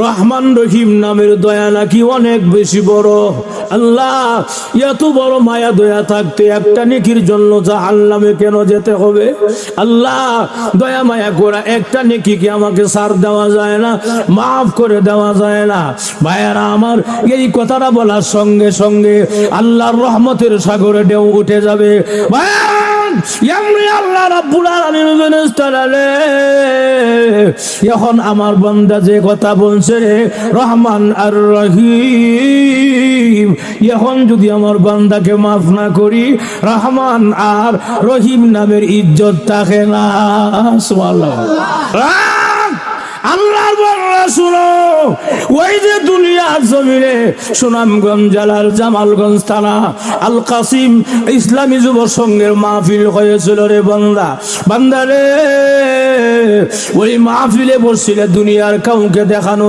রহমান রহিম নামের দয়া নাকি অনেক বেশি বড়। আল্লাহ, এত বড় মায়া দয়া থাকতে একটা নেকির জন্য জাহান্নামে কেন যেতে হবে? আল্লাহ, দয়া মায়া করা একটা নেকি কি আমাকে ছাড় দেওয়া যায় না, মাফ করে দেওয়া যায় না? ভাইয়ারা আমার, এই কথাটা বলার সঙ্গে সঙ্গে আল্লাহর রহমতের সাগরে ঢেউ উঠে যাবে। আল্লাহ রাব্বুল আলামিন এখন আমার বান্দা যে কথা বলছে রে, রহমান আর রহিম, এখন যদি আমার বান্দাকে মাফ না করি, রহমান আর রহিম নামের ইজ্জত থাকে না। সুবহানাল্লাহ। আল্লাহর বান্দা শুনো, ওই যে দুনিয়ার জমিনে সুনামগঞ্জ জেলার জামালগঞ্জ থানা আল কাসিম ইসলামী যুব সংঘের মাহফিল হয়েছিল রে বান্দা, বান্দা রে, ওই মাহফিলে বসছিলে দুনিয়ার কাউকে দেখানো